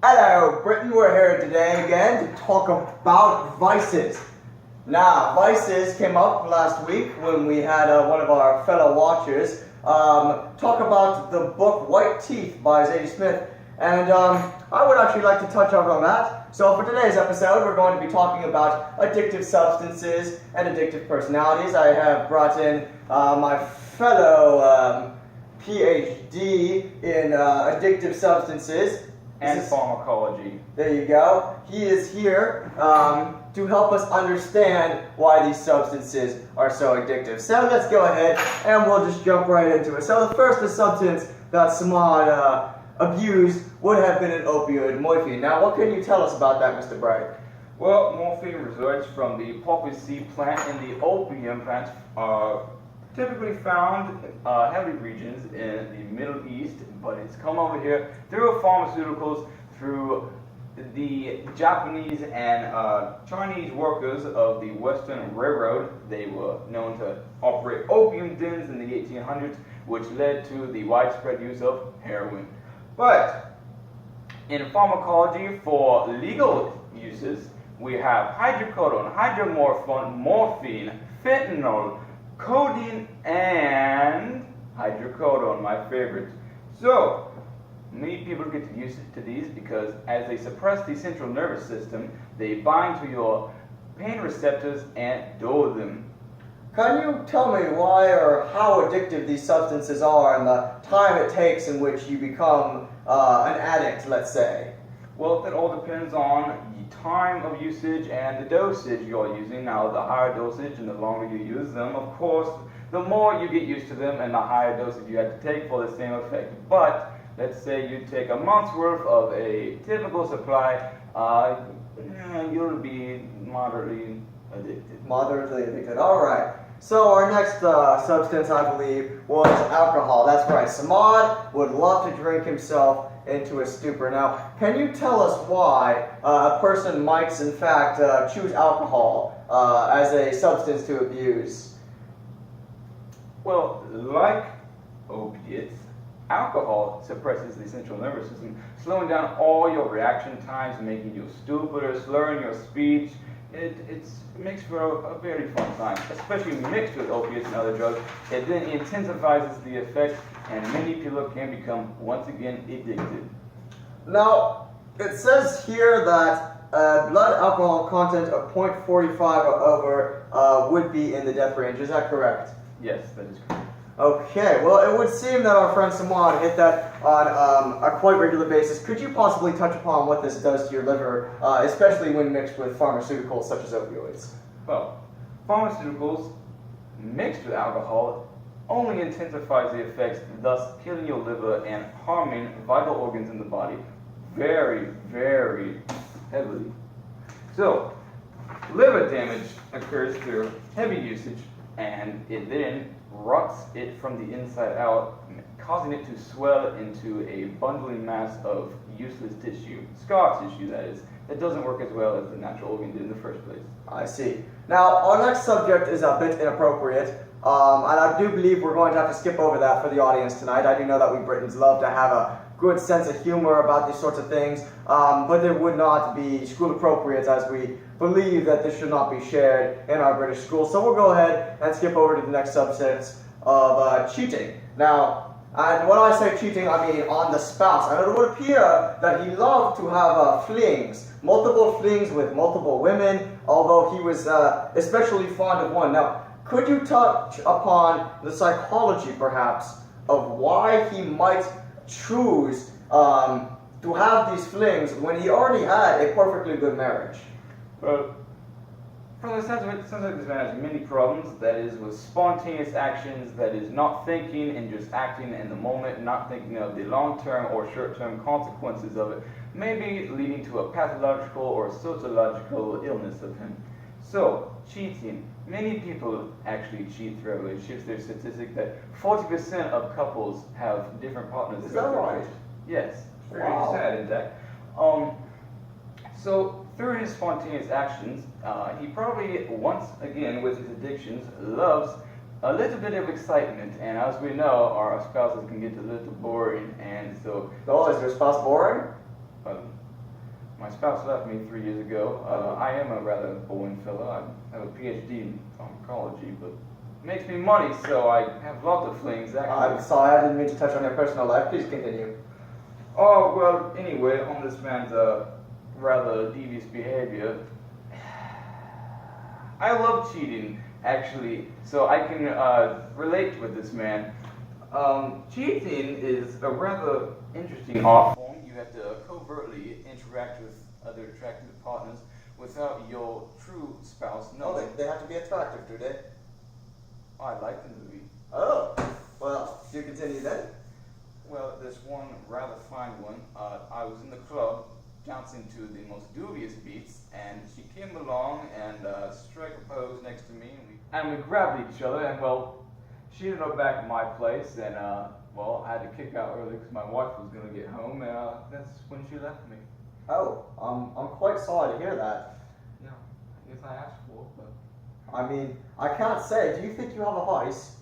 Hello, Britain. We're here today again to talk about vices. Now, vices came up last week when we had one of our fellow watchers talk about the book White Teeth by Zadie Smith, and I would actually like to touch on that. So for today's episode, we're going to be talking about addictive substances and addictive personalities. I have brought in my fellow PhD in addictive substances. And pharmacology. There you go. He is here to help us understand why these substances are so addictive. So let's go ahead and we'll just jump right into it. So the first substance that Samad abused would have been an opioid, morphine. Now, what can you tell us about that, Mr. Bright? Well, morphine resides from the poppy seed plant, and the opium plants are typically found in heavy regions in the Middle East, but it's come over here through pharmaceuticals, through the Japanese and Chinese workers of the Western Railroad. They were known to operate opium dens in the 1800s, which led to the widespread use of heroin. But in pharmacology, for legal uses, we have hydrocodone, hydromorphone, morphine, fentanyl, codeine, and hydrocodone, my favorite. So, many people get used to these because as they suppress the central nervous system, they bind to your pain receptors and dull them. Can you tell me why or how addictive these substances are and the time it takes in which you become an addict, let's say? Well, that all depends on the time of usage and the dosage you're using. Now, the higher dosage and the longer you use them, of course, the more you get used to them and the higher dosage you have to take for the same effect. But let's say you take a month's worth of a typical supply, you'll be moderately addicted. Moderately addicted. All right. So our next substance, I believe, was alcohol. That's right. Samad would love to drink himself into a stupor. Now, can you tell us why a person might, in fact, choose alcohol as a substance to abuse? Well, like opiates, alcohol suppresses the central nervous system, slowing down all your reaction times, making you stupider, slurring your speech. It makes for a very fun time, especially mixed with opiates and other drugs. It then intensifies the effect, and many people can become, once again, addicted. Now, it says here that blood alcohol content of 0.45 or over would be in the death range. Is that correct? Yes, that is correct. Okay, well, it would seem that our friend Samad hit that on a quite regular basis. Could you possibly touch upon what this does to your liver, especially when mixed with pharmaceuticals such as opioids? Well, pharmaceuticals mixed with alcohol only intensifies the effects, thus killing your liver and harming vital organs in the body very, very heavily. So, liver damage occurs through heavy usage, and it then rots it from the inside out, causing it to swell into a bundling mass of useless tissue, scar tissue that is, that doesn't work as well as the natural organ did in the first place. I see. Now, our next subject is a bit inappropriate, and I do believe we're going to have to skip over that for the audience tonight. I do know that we Britons love to have a good sense of humor about these sorts of things, but there would not be school appropriate as we believe that this should not be shared in our British schools. So we'll go ahead and skip over to the next substance of cheating. Now, and when I say cheating, I mean on the spouse. And it would appear that he loved to have flings, multiple flings with multiple women, although he was especially fond of one. Now, could you touch upon the psychology, perhaps, of why he might choose to have these flings when he already had a perfectly good marriage? Well, from the sense of it, it sounds like this man has many problems, that is with spontaneous actions, that is not thinking and just acting in the moment, not thinking of the long-term or short-term consequences of it, maybe leading to a pathological or sociological illness of him. So, cheating. Many people actually cheat throughout relationships. There's a statistic that 40% of couples have different partners. Is that right? Yes. Very Wow. sad, in fact. So, through his spontaneous actions, he probably, once again, with his addictions, loves a little bit of excitement. And as we know, our spouses can get a little boring, and so... Oh, is your spouse boring? My spouse left me 3 years ago. I am a rather boring fella. I have a PhD in pharmacology, but it makes me money, so I have lots of flings, actually. I'm sorry, I didn't mean to touch on your personal life. Please continue. Oh, well, anyway, on this man's rather devious behavior, I love cheating, actually, so I can relate with this man. Cheating is a rather interesting art form. You have to covertly interact with other attractive partners without your true spouse knowing. They have to be attractive, do they? I'd like them to be. Oh, well, do you continue then? Well, there's one rather fine one. I was in the club dancing to the most dubious beats, and she came along and struck a pose next to me, and we grabbed each other, and well, she ended up back at my place, and well, I had to kick out early because my wife was going to get home, and that's when she left me. Oh, I'm quite sorry to hear that. Yeah, I guess I asked for it, but I mean, I can't say. Do you think you have a vice?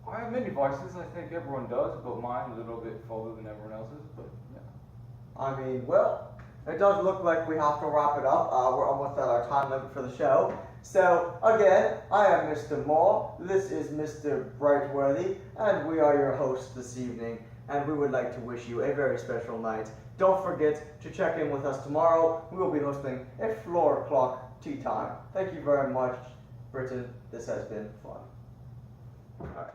I have many vices. I think everyone does, but mine a little bit further than everyone else's. But yeah. I mean, well, it does look like we have to wrap it up. We're almost at our time limit for the show. So, again, I am Mr. Moore, this is Mr. Brightworthy, and we are your hosts this evening, and we would like to wish you a very special night. Don't forget to check in with us tomorrow. We will be hosting a floor clock tea time. Thank you very much, Britain. This has been fun. All right.